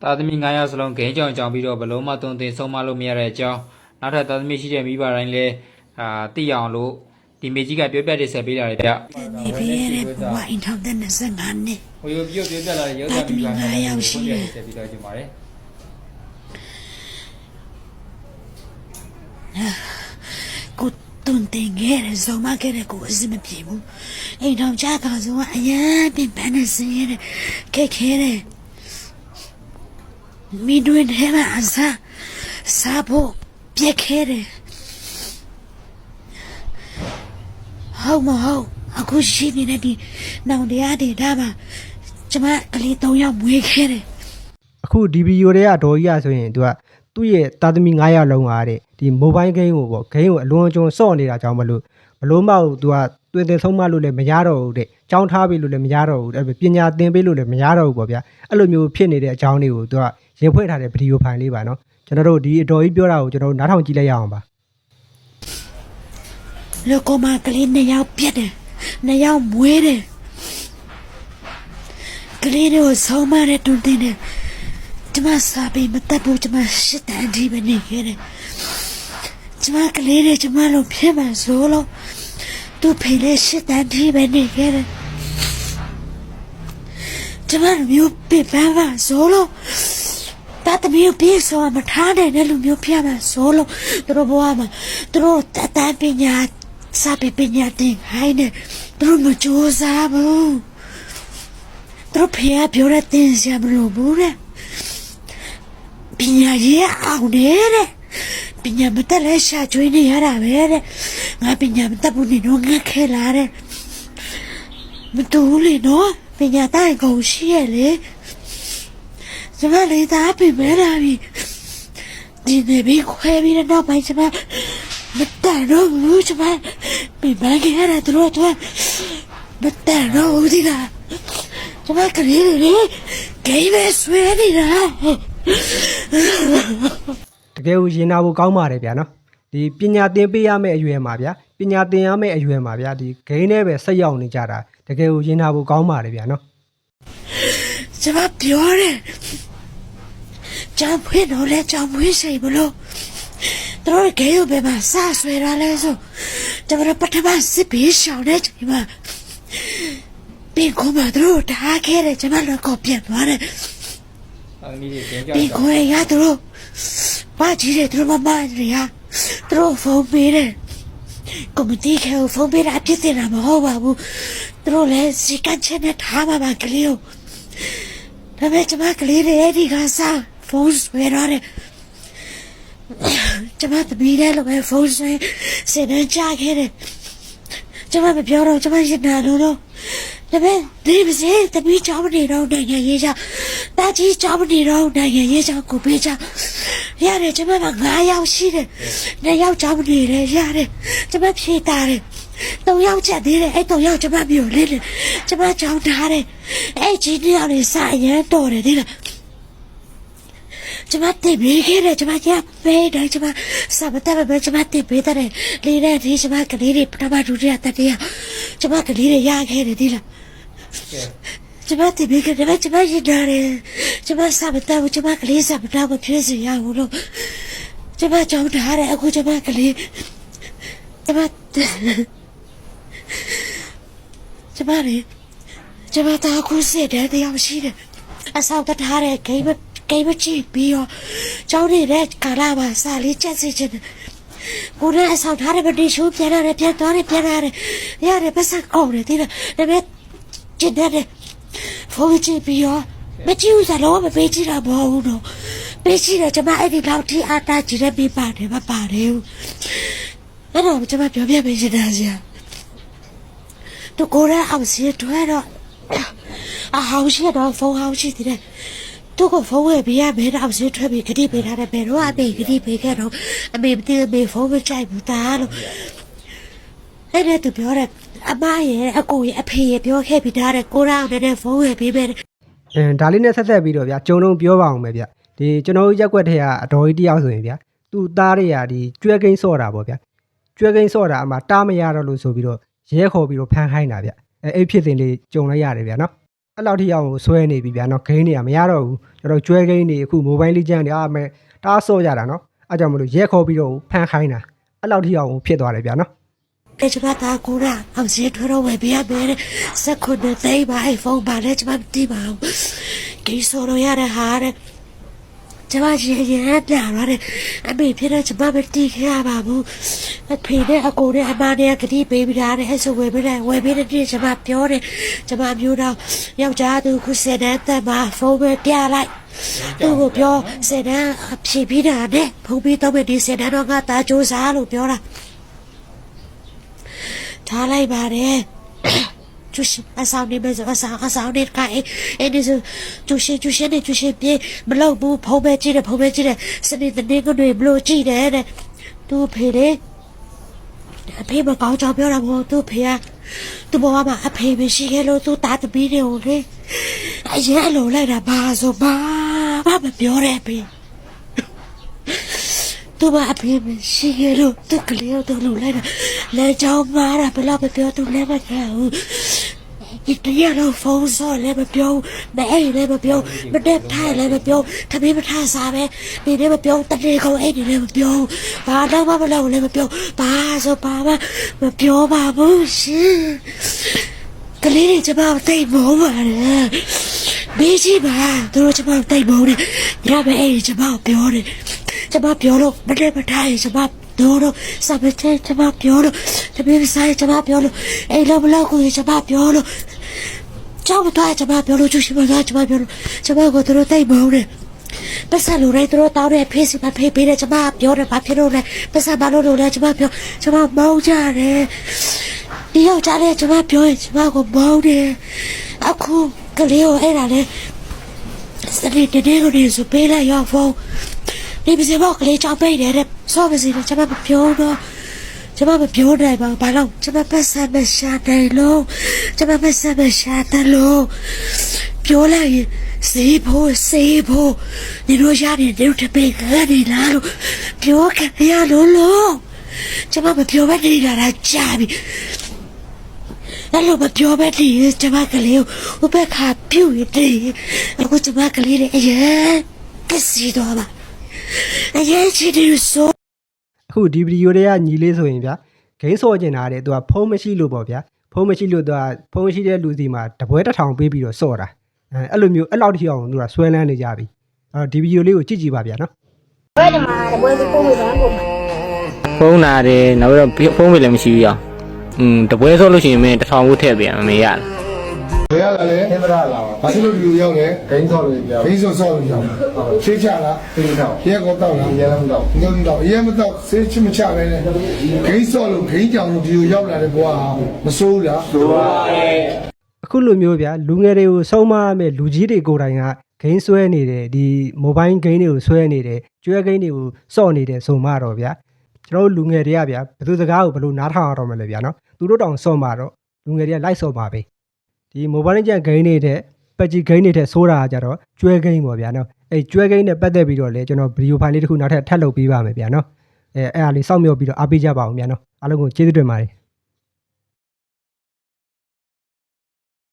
တာသမီ900စလုံးဂိမ်းကြောင်ကြောင်ပြီးတော့ဘလုံးမသွန်သင်ဆုံးမလို့မရတဲ့အကြောင်းနောက်ထပ်တာသမီရှိတဲ့မိဘတိုင်းလည်းသိအောင်လို့ဒီမေကြီးကပြောပြတင်ဆက်ပေးတာလေဗျ နေပြရတဲ့ဘဝအင်ထောင်တဲ့25နှစ် ဟိုပြောပြလာတဲ့ရုပ်သံမိဘတိုင်းဆက်ပြီးတော့ကျင်ပါတယ် ကိုတွန်တင်ခဲ့တဲ့ဇုံမခဲ့တဲ့ကိုအစမပြေဘူးအိမ်ထောင်ကြကဆိုကအရင်ပြင်ပန်းနေစင်းရတဲ့ခက်ခဲတဲ့မိတွင်ထဲမှာအစားဖို့ပြက်ခဲတယ်ဟုတ်မဟုတ်အခုရှိနေတဲ့ဒီနောင်တရားတွေဒါမှကျမကလေး3ယောက်မွေးခဲ့တယ် အခုဒီဗီဒီယိုတွေကအတော်ကြီးရဆိုရင်သူကသူ့ရဲ့သားသမီး900လုံးအားတဲ့ဒီ mobile game ကိုပေါ့ game ကိုအလွန်အကျွံစော့နေတာကြောင့်မလို့ဘလို့မဟုတ်သူကတွင်တင်ဆုံးမလို့လည်းမရတော့ဘူးတဲ့ကြောင်းထားပေးလို့လည်းမရတော့ဘူးပညာသင်ပေးလို့လည်းမရတော့ဘူးပေါ့ဗျာအဲ့လိုမျိုးဖြစ်နေတဲ့အကြောင်းလေးကိုသူကရင်ဖွင့်ထားတဲ့ဗီဒီယိုဖိုင်လေးပါနော်ကျွန်တော်တို့ဒီအတော်ကြီးပြောတာကိုကျွန်တော်တို့နားထောင်ကြည့်လိုက်ရအောင်ပါ လောကမှာကလေး2ယောက်ပြတ်တယ်2ယောက်မွေးတယ်ကလေးတို့ဆုံးမတဲ့တွင်တင်တယ်ကျမစာပေမတတ်ဘူးကျမရှစ်တန်းဒီပဲနေခဲ့တယ်ကျမကလေးတွေကျမလိုဖြစ်မှဆိုလို့သူဖေးလေးရှစ်တန်းဒီပဲနေခဲ့တယ်ကျမမျိုးပြပန်းပါဆိုလို့တတ်သမီးပြေဆိုမထားတဲ့လူမျိုးပြမှာဆိုလို့သူတို့ဘဝမှာသူတို့တတ်ပညာစာပေပညာသင်ခိုင်းတယ်သူတို့မကြိုးစားဘူးသူတို့ဖေးပြောတဲ့သင်စရာမလိုဘူးတဲ့ပညာရေးအောင်နေတဲ့ပညာမတတ်လဲရှာကျွေးနေရတာပဲတဲ့ငါပညာမတတ်ဘူးနေတော့ငါခဲလာတဲ့မတူလေနော်ပညာတိုင်းကုန်ရှိရလေကျမလေးသားပြင်မဲလာပြီဒီနေပြီးခွဲပြီးတော့ပိုင်းကျမမတတ်တော့ဘူးကျမပြင်မဲခဲ့ရတာတို့တော့မတတ်တော့ဘူးဒီကကျမကလေးလေဂိမ်းပဲဆွဲနေတာ တကယ်ကိုရင်နာဖို့ကောင်းပါတယ်ဗျာနော်ဒီပညာသင်ပေးရမယ့်အရွယ်မှာဗျာပညာသင်ရမယ့်အရွယ်မှာဗျာဒီဂိမ်းထဲပဲဆက်ရောက်နေကြတာတကယ်ကိုရင်နာဖို့ကောင်းပါတယ်ဗျာနော် ကျမပြောတယ်ကြောင်ဖွင့်တော့လဲကြောင်ဖွင့်စိတ်ဘလို့တို့ဂိမ်းဘယ်မှာစဆွဲရလဲဆိုကျမပထမစစ်ပြီးရှောင်းတဲ့ချိန်မှာပြင်ခုမှတို့ထားခဲ့တယ်ကျမလည်းကောပြတ်သွားတယ် တာသမီတွေဂိမ်းကြောင် ဒီခွေရတို့ဘာကြီးတယ်တို့မမတွေဟာတို့ဖုန်းပေးတယ်ကွန်မတီခဲဖုန်းပေးတာဖြစ်နေတာမဟုတ်ပါဘူးတို့လည်းစီကန်းချက်နဲ့ထားပါပါကလေးကိုဒါပေမဲ့ကျမကလေးတွေအဲ့ဒီကစားဖုန်းဆွဲရတယ်ကျမတပီးတယ်လို့ပဲဖုန်းဆွဲစနေကြခဲ့တယ်ကျမမပြောတော့ကျမရင်နာလို့တော့ဒါပေမဲ့ဒီပစေတပီးကြောင်းနေတော့နိုင်ငံရေးချတာကြီးကြောင်းနေတော့နိုင်ငံရေးချကိုပေးချရတယ်ကျမက9ယောက်ရှိတယ်2ယောက်ကြောင်းနေတယ်ရတယ်ကျမဖြေတာတယ်3ယောက်ချက်သေးတယ်အဲ့3ယောက်ကျမမျိုးလေးတယ်ကျမကြောင်းထားတယ်အဲ့ကြီး2ယောက်နေစာရမ်းတော်တယ်ဒီလားကျမတင်ပေးခဲ့တယ်ကျမရပေးတယ်ကျမစာမတက်ပဲကျမတင်ပေးတယ်လေးတဲ့ဒီကျမကလေးတွေပထမဒုတိယတတိယကျမကလေးတွေရခဲ့တယ်ဒီလားကျမတင်ပေးခဲ့တယ်ကျမရည်တယ်ကျမစာမတက်ဘူးကျမကလေးစာမတက်ဘူးဖြစ်စီရဘူးလို့ကျမကြောင်းထားတယ်အခုကျမကလေးကျမတာခုစစ်တယ်တရားရှိတယ်အဆောက်တထားတဲ့ဂိမ်းမကြည့်ပြီးတော့ကျောင်းနေတဲ့ကာလာပါစာလေးချက်စီချင်ကိုနဲ့အဆောက်ထားတဲ့ဗတိရှိုးပြန်ရတယ်ပြန်သွားတယ်ပြန်ရတယ်ရတယ်ပတ်စံကောင်းတယ်ဒီလားဒါပေမဲ့ကျင်တဲ့ဖုန်းကြည့်ပြီးတော့မကြည့်ဘူးစားလို့မပေးကြည့်တာမဟုတ်ဘူးတော့ပေးကြည့်တယ်ကျမအဲ့ဒီလောက်ထိအားတာကြည့်တဲ့ပြပါတယ်မပါတယ်ဘူးအဲ့တော့ကျမပြောပြပေးချင်တာဆရာတို့ကိုရအောင်စီထွဲတော့အဟောင်းရှိတော့ဖုန်းဟောင်းရှိတယ်တို့ကဖုန်းဝယ်ပေးရမယ်တော့စီထွဲပြီးခတိပေးထားတယ်ဘယ်တော့အမေခတိပေးခဲ့တော့အမေမသိအမေဖုန်းမကြိုက်ဘူးတာလို့အဲ့ဒါသူပြောတယ်အမရဲ့အကိုရဲ့အဖေရဲ့ပြောခဲ့ပြီးသားတဲ့ကိုရအောင်နဲ့ဖုန်းဝယ်ပေးမယ် ဒါလေးနဲ့ဆက်ဆက်ပြီးတော့ဗျာကျုံလုံးပြောပါအောင်မယ်ဗျဒီကျွန်တော်တို့ရက်ွက်ထဲကအတော်ကြီးတယောက်ဆိုရင်ဗျာသူ့သားတွေကဒီကျွဲကိန်းစော့တာပေါ့ဗျာကျွဲကိန်းစော့တာအမှတားမရတော့လို့ဆိုပြီးတော့ရဲခေါ်ပြီးတော့ဖမ်းခိုင်းတာဗျအဲ့ဖြစ်စဉ်လေးကြုံလိုက်ရတယ်ဗျာနော် အဲ့လောက်ထိအောင်ဆွဲနေပြီဗျာနော်ဂိမ်းတွေကမရတော့ဘူးကျွန်တော်ကျွဲဂိမ်းတွေအခု mobile legend တွေအားမဲ့တားဆော့ကြတာနော်အဲ့ကြောင့်မလို့ရက်ခေါ်ပြီးတော့ဖန်ခိုင်းတာအဲ့လောက်ထိအောင်ဖြစ်သွားတယ်ဗျာနော် ကျမသားကိုရာအောင်စီထွေးတော့ဝယ်ပြရမယ်စက်ခုနဲ့သိပါ iPhone ပါလဲကျမမသိပါဘူးကိဆိုရရတဲ့ဟာတဲ့ကျမရေရပြရတယ်အမေဖြစ်တဲ့ကျမမသိခဲ့ရပါဘူးအဖေနဲ့အကိုနဲ့အမနဲ့ကတိပေးပြီးသားတဲ့ဆိုဝယ်ပြီးတဲ့နေ့ကျမပြောတယ်ကျမမျိုးတော့ယောက်ျားသူခုစတဲ့တဲ့မှာဖုန်းပဲပြလိုက်သူ့ကိုပြောစတဲ့အဖြေပြီးတာနဲ့ဖုန်းပြီးတော့ဒီစတဲ့တော့ငါတာစူးစားလို့ပြောတာထားလိုက်ပါတယ်ကျူရှင်အဆောင်နေမယ်ဆိုအဆောင်နေခိုင်းအဲ့ဒီဆိုကျူရှင်ပြေမလုပ်ဘူးဖုံးပဲကြည့်တယ်စနေတနေ့ကတွေဘလို့ကြည့်တယ်တဲ့သူ့ဖေလေအဖေမကောင်းကြောင်ပြောတာမဟုတ်သူ့ဖေကသူ့ဘဝမှာအဖေမရှိခဲ့လို့သူ့တာသမီးတွေကိုလေအရင်အလိုလိုက်တာဘာဆိုဘာမပြောရဲဖေသူမအဖေမရှိခဲ့လို့သူကလေးတို့လူလိုက်တာလဲကြောင်းမာတာဘယ်တော့ပြောသူလဲမခဲ့ဘူးဒီတရားတော့ဖုန်းဆော်လဲမပြောမဲအဲ့လဲမပြောမတက်ထိုင်လဲမပြောတပည့်မထားစားပဲဒီလည်းမပြောတနေ့ကုန်အဲ့ဒီလည်းမပြောဘာတော့မလုပ်လဲမပြောဘာဆိုဘာမပြောပါဘူးရှင်ကလေးတွေကျမတိတ်မောပါတယ်ဘေးကြီးပါသူတို့ကျမတိတ်မောတယ်ညပဲအဲ့ဒီကျမပြောတယ်ကျမပြောလို့မတက်မထားရင်ကျမတို့စပတဲ့ကျမပြောလို့တပည့်ဆိုင်ကျမပြောလို့အဲ့လိုမလုပ်ကိုကျမပြောလို့ကြောက်တော့ကျမပြောလို့ကျူရှိမလားကျမပြောလို့ကျမကိုတို့တိတ်မောတယ်ပတ်စံလိုရဲတို့တောင်းတဲ့ဖေးစီမဖေးပေးတယ်ကျမပြောတယ်ဘာဖြစ်လို့လဲပတ်စံဘာလို့လဲကျမပြောကျမမောင်းကြတယ်ဒီရောက်ကြတယ်ကျမပြောရင်ကျမကိုမောင်းတယ်အခုကလေးကိုအဲ့ဒါလေစနေတနေ့ကိုနေစပေးလိုက်ရောက်ဖို့ဒီပစီဘောကလေးချောင်းပိတ်တယ်တဲ့စောပစီနဲ့ကျမမပြောတော့ကျမမပြောနိုင်ပါဘူးဘာလို့ကျမပတ်စံမရှာတယ်လို့ကျမပတ်စံမရှာတယ်လို့ပြောလိုက်ရင်စေဖို့ဒီလိုရတယ်ဒီလိုတပိတ်ကနေလာလို့ပြောခဲ့ရလို့ကျမမပြောဘဲနေတာကြာပြီအဲ့လိုမပြောဘဲနေကျမကလေးကိုဘက်ခါပြုတ်ရတယ်အခုကျမကလေးရဲ့အရင်ပစီတော့ပါအရင်ချီတူဆို အခုဒီဗီဒီယိုတွေကညီလေးဆိုရင်ဗျာဂိမ်းဆော့ကျင်တာတဲ့သူကဖုံးမရှိလို့ပေါ့ဗျာဖုံးမရှိလို့သူကဖုံးရှိတဲ့လူစီမှာတပွဲတစ်ထောင်ပေးပြီးတော့ဆော့တာအဲ့လိုမျိုးအဲ့လောက်ထိအောင်သူကဆွဲလန်းနေကြပြီအဲ့တော့ဒီဗီဒီယိုလေးကိုကြည့်ကြည့်ပါဗျာနော် ဘယ်ဒီမှာဘယ်ဒီပုံစံကို ဖုန်းလာတယ်နောက်ပြီးတော့ဖုန်းပဲလည်းမရှိဘူးရတပွဲဆော့လို့ရှိရင်မင်း1000ဘူးထည့်ပေးရမမေရလား ဘယ်ရလဲဟင်္ဒရာလာဘာလို့ဒီလိုရောက်လဲဂိမ်းဆော့လို့ပြောဂိမ်းဆော့လို့ရောက်ဆေးချလားဆေးတော့ရဲကောတော့လားရဲမတော့ညမတော့ရဲမတော့ဆေးချမချပဲလေဂိမ်းဆော့လို့ဂိမ်းကြောင်လို့ဒီလိုရောက်လာတဲ့ဘွာမစိုးဘူးလားစိုးပါတယ် အခုလိုမျိုးဗျာလူငယ်တွေကိုဆုံးမမဲ့လူကြီးတွေကိုယ်တိုင်ကဂိမ်းဆွဲနေတယ်ဒီ mobile game တွေကိုဆွဲနေတယ်ကျွဲ game တွေကိုစော့နေတယ်ဆိုမှတော့ဗျာကျွန်တော်တို့လူငယ်တွေကဗျာဘယ်သူစကားကိုဘယ်လိုနားထောင်ရတော့မလဲဗျာနော်သူတို့တောင်စော့မှာတော့လူငယ်တွေကလိုက်စော့ပါပဲဒီ mobile legend game တွေတဲ့ PUBG game တွေတဲ့ဆိုးတာကြတော့ကျွဲ game ပေါ့ဗျာနော်အဲ့ကျွဲ game နဲ့ပတ်သက်ပြီးတော့လေကျွန်တော်ဗီဒီယိုဖိုင်လေးတစ်ခုနောက်ထပ်ထပ်လုပ်ပေးပါမယ်ဗျာနော်အဲ့အားလေးစောင့်မျှော်ပြီးတော့အားပေးကြပါအောင်ဗျာနော်အားလုံးကိုကျေးဇူးတင်ပါတယ်